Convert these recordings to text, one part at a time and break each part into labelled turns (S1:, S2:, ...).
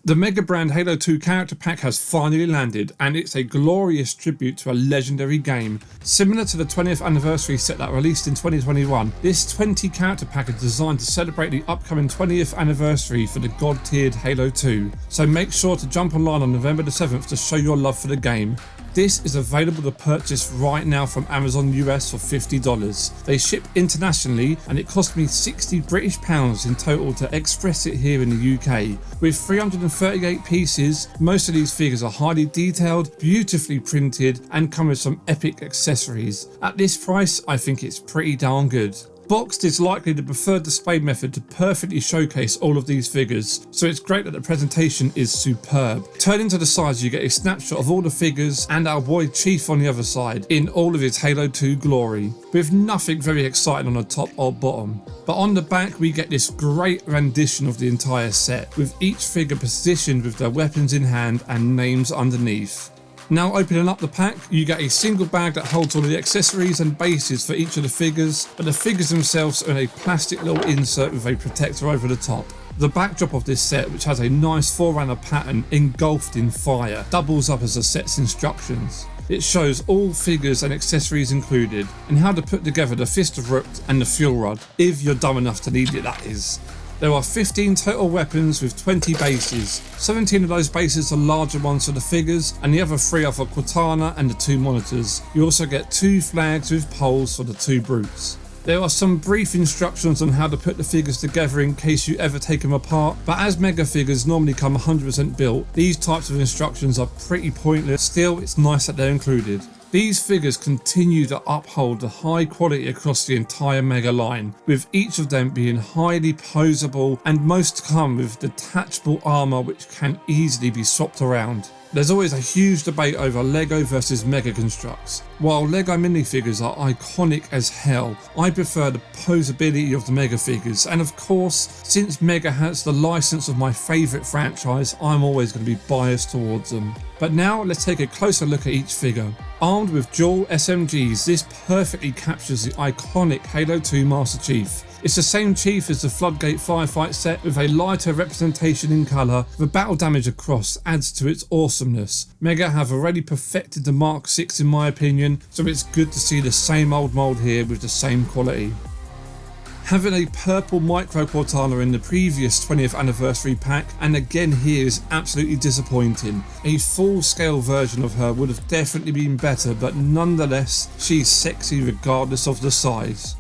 S1: The Mega Brand Halo 2 character pack has finally landed, and it's a glorious tribute to a legendary game. Similar to the 20th anniversary set that released in 2021, this 20 character pack is designed to celebrate the upcoming 20th anniversary for the god-tiered Halo 2, so make sure to jump online on November the 7th to show your love for the game. This is available to purchase right now from Amazon US for $50. They ship internationally, and it cost me £60 British in total to express it here in the UK. With 338 pieces, most of these figures are highly detailed, beautifully printed, and come with some epic accessories. At this price, I think it's pretty darn good. Boxed is likely the preferred display method to perfectly showcase all of these figures, so it's great that the presentation is superb. Turning to the sides, you get a snapshot of all the figures and our boy Chief on the other side in all of his Halo 2 glory, with nothing very exciting on the top or bottom. But on the back we get this great rendition of the entire set, with each figure positioned with their weapons in hand and names underneath. Now opening up the pack, you get a single bag that holds all of the accessories and bases for each of the figures, but the figures themselves are in a plastic little insert with a protector over the top. The backdrop of this set, which has a nice forerunner pattern engulfed in fire, doubles up as the set's instructions. It shows all figures and accessories included, and how to put together the Fist of Rook and the Fuel Rod, if you're dumb enough to need it, that is. There are 15 total weapons with 20 bases. 17 of those bases are larger ones for the figures, and the other 3 are for Cortana and the 2 monitors. You also get 2 flags with poles for the 2 brutes. There are some brief instructions on how to put the figures together in case you ever take them apart, but as Mega figures normally come 100% built, these types of instructions are pretty pointless. Still, it's nice that they're included. These figures continue to uphold the high quality across the entire Mega line, with each of them being highly posable, and most come with detachable armour which can easily be swapped around. There's always a huge debate over LEGO versus Mega Construx. While LEGO minifigures are iconic as hell, I prefer the posability of the Mega figures, and of course, since Mega has the license of my favourite franchise, I'm always going to be biased towards them. But now let's take a closer look at each figure. Armed with dual SMGs, this perfectly captures the iconic Halo 2 Master Chief. It's the same Chief as the Floodgate Firefight set, with a lighter representation in colour. The battle damage across adds to its awesomeness. Mega have already perfected the Mark 6 in my opinion, so it's good to see the same old mould here with the same quality. Having a purple micro Cortana in the previous 20th anniversary pack, and again here, is absolutely disappointing. A full scale version of her would have definitely been better, but nonetheless, she's sexy regardless of the size.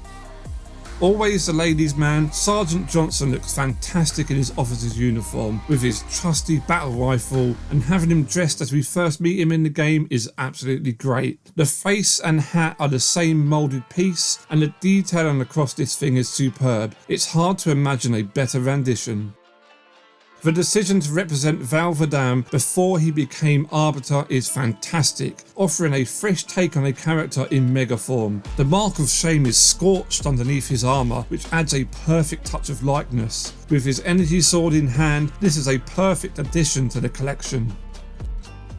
S1: Always the ladies' man, Sergeant Johnson looks fantastic in his officer's uniform with his trusty battle rifle, and having him dressed as we first meet him in the game is absolutely great. The face and hat are the same moulded piece, and the detailing across this thing is superb. It's hard to imagine a better rendition. The decision to represent Val Verdam before he became Arbiter is fantastic, offering a fresh take on a character in Mega form. The mark of shame is scorched underneath his armour, which adds a perfect touch of likeness. With his energy sword in hand, this is a perfect addition to the collection.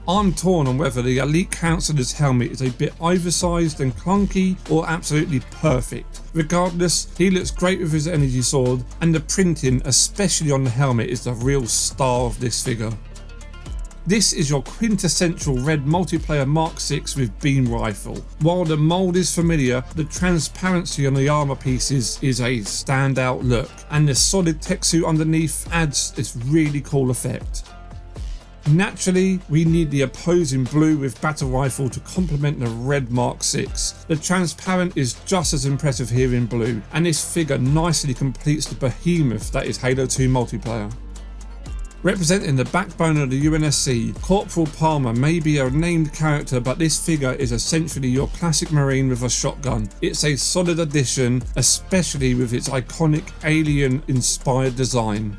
S1: I'm torn on whether the Elite Counselor's helmet is a bit oversized and clunky or absolutely perfect. Regardless, he looks great with his energy sword, and the printing, especially on the helmet, is the real star of this figure. This is your quintessential red multiplayer Mark 6 with beam rifle. While the mould is familiar, the transparency on the armour pieces is a standout look, and the solid tech suit underneath adds this really cool effect. Naturally, we need the opposing blue with battle rifle to complement the red Mark 6. The transparent is just as impressive here in blue, and this figure nicely completes the behemoth that is Halo 2 multiplayer. Representing the backbone of the UNSC, Corporal Palmer may be a named character, but this figure is essentially your classic Marine with a shotgun. It's a solid addition, especially with its iconic alien-inspired design.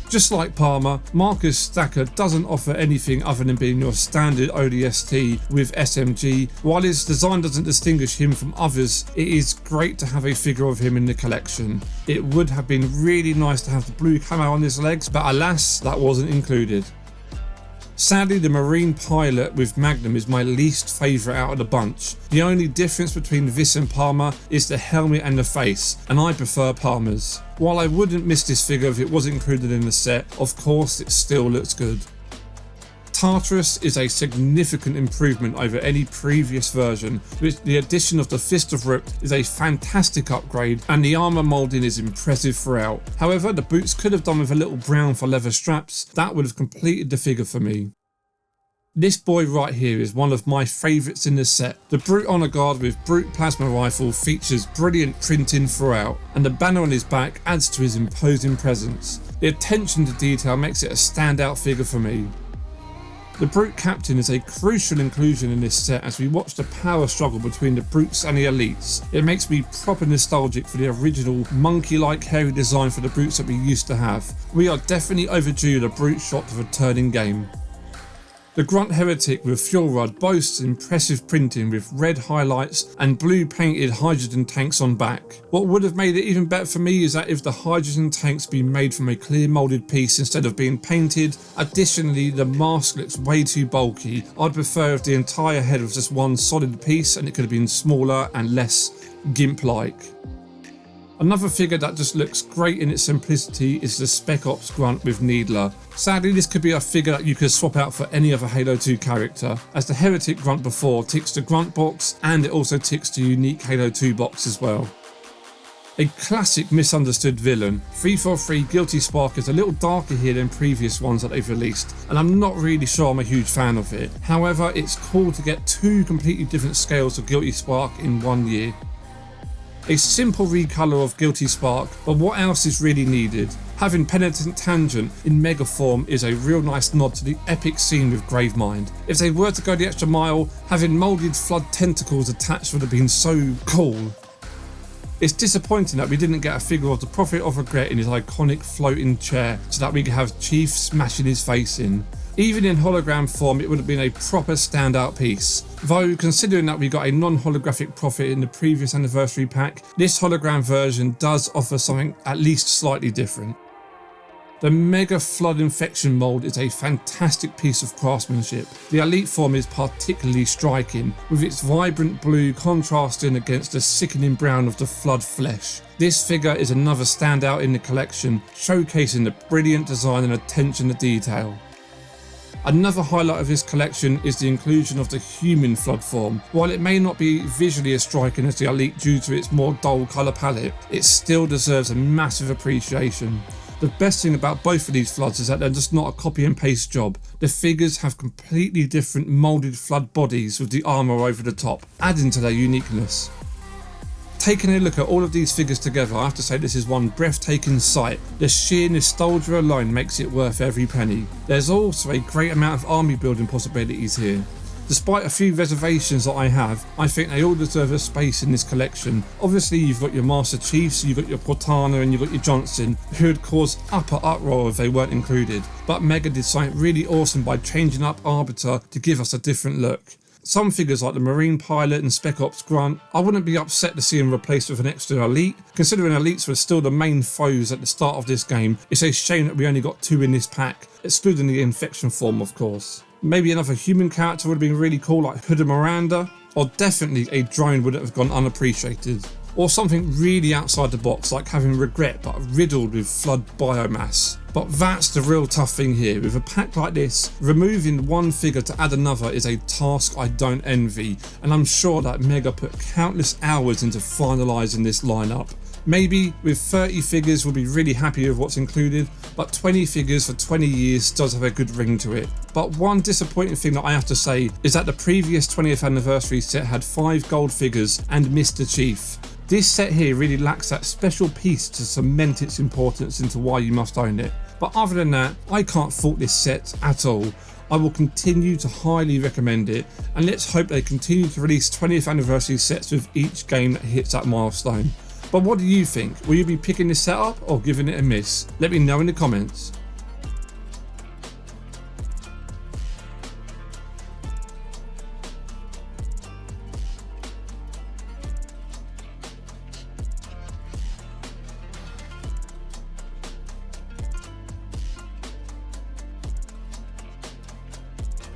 S1: Just like Palmer, Marcus Stacker doesn't offer anything other than being your standard ODST with SMG. While his design doesn't distinguish him from others, it is great to have a figure of him in the collection. It would have been really nice to have the blue camo on his legs, but alas, that wasn't included. Sadly, the Marine Pilot with Magnum is my least favourite out of the bunch. The only difference between this and Palmer is the helmet and the face, and I prefer Palmer's. While I wouldn't miss this figure if it was included in the set, of course it still looks good. Tartarus is a significant improvement over any previous version, with the addition of the Fist of Rook is a fantastic upgrade and the armour moulding is impressive throughout. However, the boots could have done with a little brown for leather straps. That would have completed the figure for me. This boy right here is one of my favourites in the set. The Brute Honour Guard with Brute Plasma Rifle features brilliant printing throughout, and the banner on his back adds to his imposing presence. The attention to detail makes it a standout figure for me. The Brute Captain is a crucial inclusion in this set as we watch the power struggle between the Brutes and the Elites. It makes me proper nostalgic for the original monkey-like hairy design for the Brutes that we used to have. We are definitely overdue the Brute shot to return in game. The Grunt Heretic with Fuel Rod boasts impressive printing with red highlights and blue painted hydrogen tanks on back. What would have made it even better for me is that if the hydrogen tanks be made from a clear moulded piece instead of being painted. Additionally, the mask looks way too bulky. I'd prefer if the entire head was just one solid piece and it could have been smaller and less GIMP-like. Another figure that just looks great in its simplicity is the Spec Ops Grunt with Needler. Sadly, this could be a figure that you could swap out for any other Halo 2 character, as the Heretic Grunt before ticks the Grunt box and it also ticks the unique Halo 2 box as well. A classic misunderstood villain, 343 Guilty Spark is a little darker here than previous ones that they've released, and I'm not really sure I'm a huge fan of it. However, it's cool to get two completely different scales of Guilty Spark in 1 year. A simple recolour of Guilty Spark, but what else is really needed? Having Penitent Tangent in Mega form is a real nice nod to the epic scene with Gravemind. If they were to go the extra mile, having moulded Flood tentacles attached would have been so cool. It's disappointing that we didn't get a figure of the Prophet of Regret in his iconic floating chair so that we could have Chief smashing his face in. Even in hologram form, it would have been a proper standout piece. Though, considering that we got a non-holographic Prophet in the previous anniversary pack, this hologram version does offer something at least slightly different. The Mega Flood Infection mould is a fantastic piece of craftsmanship. The Elite form is particularly striking, with its vibrant blue contrasting against the sickening brown of the Flood flesh. This figure is another standout in the collection, showcasing the brilliant design and attention to detail. Another highlight of this collection is the inclusion of the human Flood form. While it may not be visually as striking as the Elite due to its more dull colour palette, it still deserves a massive appreciation. The best thing about both of these Floods is that they're just not a copy and paste job. The figures have completely different moulded Flood bodies with the armour over the top, adding to their uniqueness. Taking a look at all of these figures together, I have to say this is one breathtaking sight. The sheer nostalgia alone makes it worth every penny. There's also a great amount of army building possibilities here. Despite a few reservations that I have, I think they all deserve a space in this collection. Obviously you've got your Master Chiefs, you've got your Cortana and you've got your Johnson, who would cause utter uproar if they weren't included. But Mega did something really awesome by changing up Arbiter to give us a different look. Some figures like the Marine Pilot and Spec Ops Grunt, I wouldn't be upset to see them replaced with an extra Elite. Considering Elites were still the main foes at the start of this game, it's a shame that we only got two in this pack, excluding the Infection form of course. Maybe another human character would have been really cool like Hood and Miranda, or definitely a drone wouldn't have gone unappreciated. Or something really outside the box like having Regret but riddled with Flood biomass. But that's the real tough thing here. With a pack like this, removing one figure to add another is a task I don't envy, and I'm sure that Mega put countless hours into finalising this lineup. Maybe with 30 figures we'll be really happy with what's included, but 20 figures for 20 years does have a good ring to it. But one disappointing thing that I have to say is that the previous 20th anniversary set had 5 gold figures and Mr. Chief. This set here really lacks that special piece to cement its importance into why you must own it. But other than that, I can't fault this set at all. I will continue to highly recommend it, and let's hope they continue to release 20th anniversary sets with each game that hits that milestone. But what do you think? Will you be picking this set up or giving it a miss? Let me know in the comments.